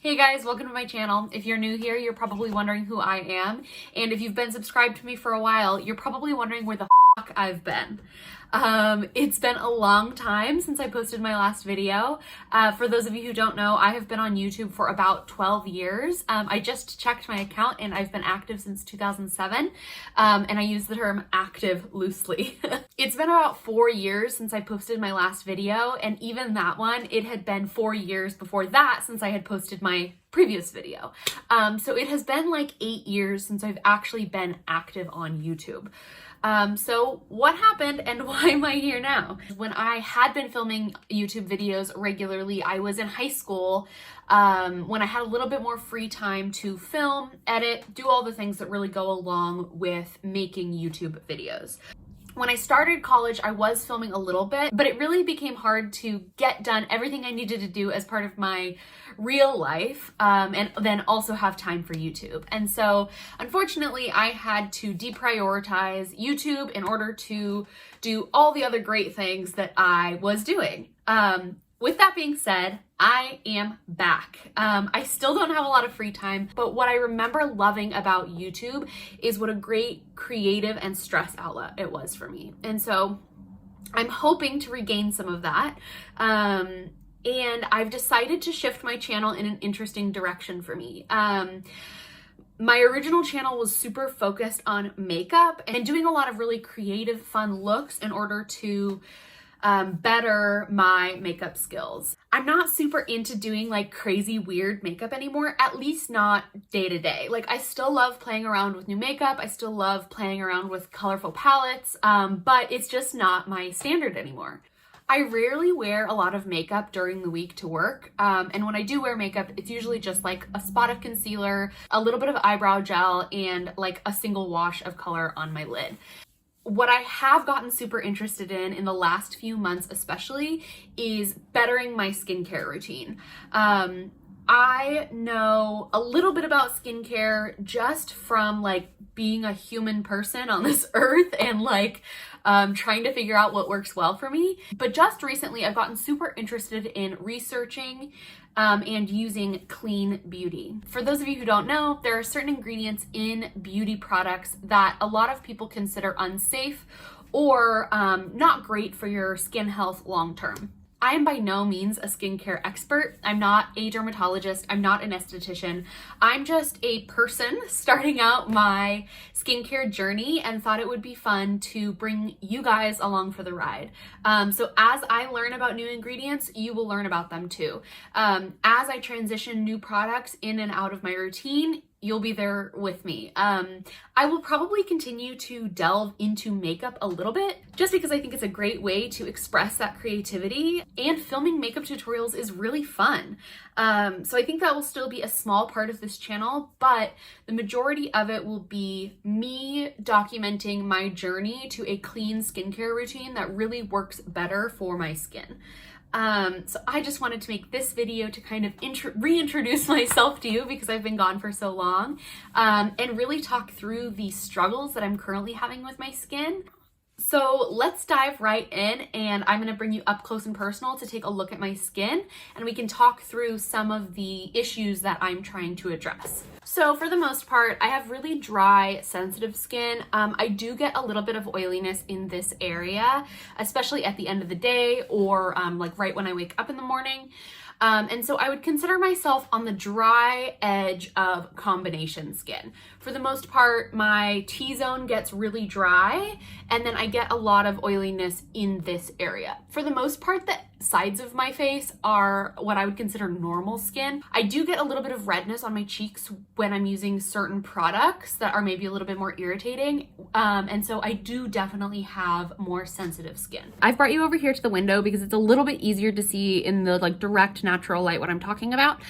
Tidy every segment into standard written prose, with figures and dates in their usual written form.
Hey guys, welcome to my channel. If you're new here, you're probably wondering who I am. And if you've been subscribed to me for a while, you're probably wondering where the fuck I've been. It's been a long time since I posted my last video. For those of you who don't know, I have been on YouTube for about 12 years. I just checked my account and I've been active since 2007. And I use the term active loosely. It's been about 4 years since I posted my last video. And even that one, it had been 4 years before that since I had posted my previous video. So it has been like 8 years since I've actually been active on YouTube. So what happened and why am I here now? When I had been filming YouTube videos regularly, I was in high school, when I had a little bit more free time to film, edit, do all the things that really go along with making YouTube videos. When I started college, I was filming a little bit, but it really became hard to get done everything I needed to do as part of my real life, and then also have time for YouTube. And so, unfortunately, I had to deprioritize YouTube in order to do all the other great things that I was doing. With that being said, I am back. I still don't have a lot of free time, but what I remember loving about YouTube is what a great creative and stress outlet it was for me. And so I'm hoping to regain some of that. And I've decided to shift my channel in an interesting direction for me. My original channel was super focused on makeup and doing a lot of really creative, fun looks in order to better my makeup skills. I'm not super into doing like crazy weird makeup anymore, at least not day to day. Like I still love playing around with new makeup. I still love playing around with colorful palettes, but it's just not my standard anymore. I rarely wear a lot of makeup during the week to work, and when I do wear makeup, it's usually just like a spot of concealer, a little bit of eyebrow gel, and like a single wash of color on my lid. What I have gotten super interested in the last few months especially is bettering my skincare routine. I know a little bit about skincare just from like being a human person on this earth and like trying to figure out what works well for me. But just recently I've gotten super interested in researching and using clean beauty. For those of you who don't know, there are certain ingredients in beauty products that a lot of people consider unsafe or not great for your skin health long term. I am by no means a skincare expert. I'm not a dermatologist. I'm not an esthetician. I'm just a person starting out my skincare journey and thought it would be fun to bring you guys along for the ride. So as I learn about new ingredients, you will learn about them too. As I transition new products in and out of my routine, you'll be there with me. I will probably continue to delve into makeup a little bit just because I think it's a great way to express that creativity, and filming makeup tutorials is really fun. So I think that will still be a small part of this channel, but the majority of it will be me documenting my journey to a clean skincare routine that really works better for my skin. So I just wanted to make this video to kind of reintroduce myself to you because I've been gone for so long, and really talk through the struggles that I'm currently having with my skin. So let's dive right in, and I'm going to bring you up close and personal to take a look at my skin, and we can talk through some of the issues that I'm trying to address. So for the most part, I have really dry, sensitive skin. I do get a little bit of oiliness in this area, especially at the end of the day or like right when I wake up in the morning. And so I would consider myself on the dry edge of combination skin. For the most part, my T-zone gets really dry, and then I get a lot of oiliness in this area. For the most part, the sides of my face are what I would consider normal skin. I do get a little bit of redness on my cheeks when I'm using certain products that are maybe a little bit more irritating. And so I do definitely have more sensitive skin. I've brought you over here to the window because it's a little bit easier to see in the like direct natural light what I'm talking about.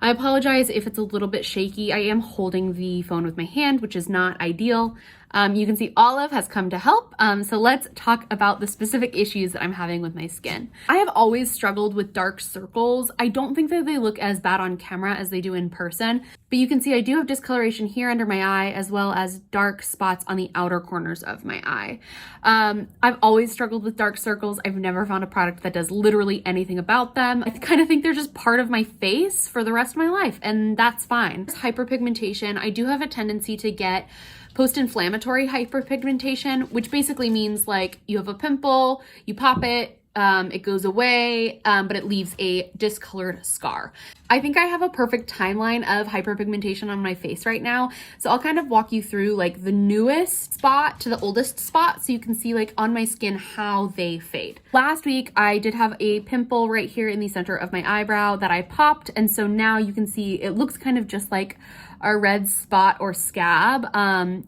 I apologize if it's a little bit shaky. I am holding the phone with my hand, which is not ideal. You can see Olive has come to help. So let's talk about the specific issues that I'm having with my skin. I have always struggled with dark circles. I don't think that they look as bad on camera as they do in person, but you can see I do have discoloration here under my eye, as well as dark spots on the outer corners of my eye. I've always struggled with dark circles. I've never found a product that does literally anything about them. I kind of think they're just part of my face for the rest of my life, and that's fine. Hyperpigmentation, I do have a tendency to get post-inflammatory hyperpigmentation, which basically means like you have a pimple, you pop it, it goes away, but it leaves a discolored scar. I think I have a perfect timeline of hyperpigmentation on my face right now. So I'll kind of walk you through like the newest spot to the oldest spot so you can see like on my skin how they fade. Last week, I did have a pimple right here in the center of my eyebrow that I popped. And so now you can see it looks kind of just like a red spot or scab.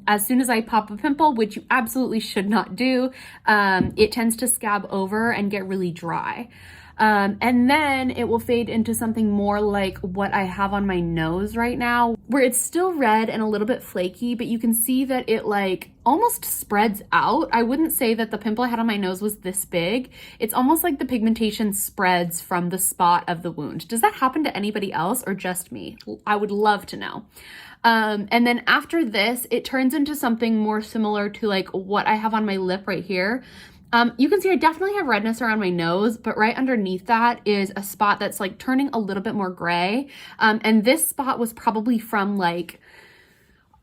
As soon as I pop a pimple, which you absolutely should not do, it tends to scab over and get really dry. And then it will fade into something more like what I have on my nose right now, where it's still red and a little bit flaky, but you can see that it like almost spreads out. I wouldn't say that the pimple I had on my nose was this big. It's almost like the pigmentation spreads from the spot of the wound. Does that happen to anybody else or just me? I would love to know. And then after this, it turns into something more similar to like what I have on my lip right here. You can see I definitely have redness around my nose, but right underneath that is a spot that's like turning a little bit more gray. And this spot was probably from like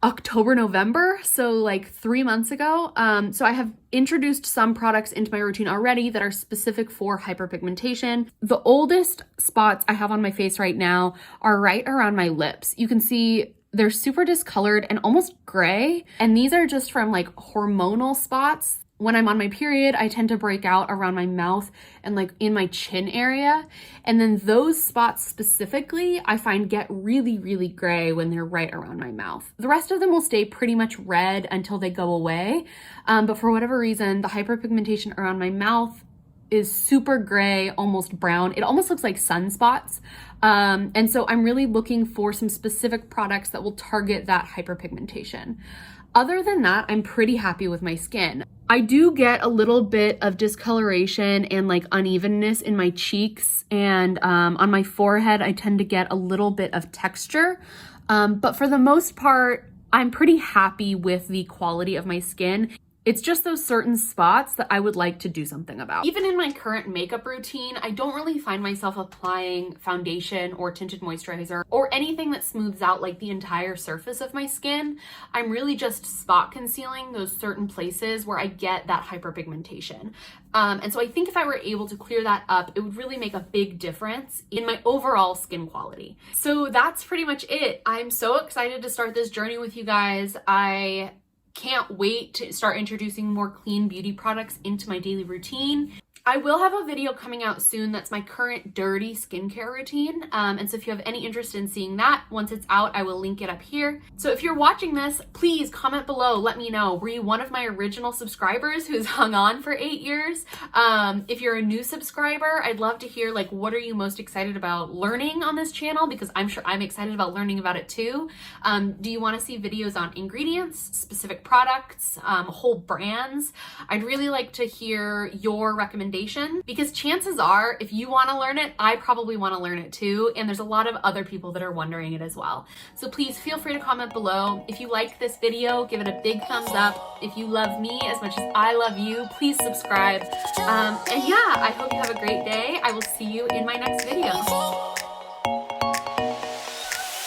October, November, so like 3 months ago. So I have introduced some products into my routine already that are specific for hyperpigmentation. The oldest spots I have on my face right now are right around my lips. You can see they're super discolored and almost gray. And these are just from like hormonal spots. When I'm on my period, I tend to break out around my mouth and like in my chin area. And then those spots specifically, I find get really, really gray when they're right around my mouth. The rest of them will stay pretty much red until they go away. But for whatever reason, the hyperpigmentation around my mouth is super gray, almost brown. It almost looks like sunspots. And so I'm really looking for some specific products that will target that hyperpigmentation. Other than that, I'm pretty happy with my skin. I do get a little bit of discoloration and like unevenness in my cheeks, and on my forehead, I tend to get a little bit of texture. But for the most part, I'm pretty happy with the quality of my skin. It's just those certain spots that I would like to do something about. Even in my current makeup routine, I don't really find myself applying foundation or tinted moisturizer or anything that smooths out like the entire surface of my skin. I'm really just spot concealing those certain places where I get that hyperpigmentation. And so I think if I were able to clear that up, it would really make a big difference in my overall skin quality. So that's pretty much it. I'm so excited to start this journey with you guys. I can't wait to start introducing more clean beauty products into my daily routine. I will have a video coming out soon that's my current dirty skincare routine. And so if you have any interest in seeing that, once it's out, I will link it up here. So if you're watching this, please comment below. Let me know. Were you one of my original subscribers who's hung on for 8 years? If you're a new subscriber, I'd love to hear like, what are you most excited about learning on this channel? Because I'm sure I'm excited about learning about it too. Do you want to see videos on ingredients, specific products, whole brands? I'd really like to hear your recommendations, because chances are if you want to learn it, I probably want to learn it too, and there's a lot of other people that are wondering it as well. So please feel free to comment below. If you liked this video, give it a big thumbs up. If you love me as much as I love you, please subscribe. And yeah, I hope you have a great day. I will see you in my next video.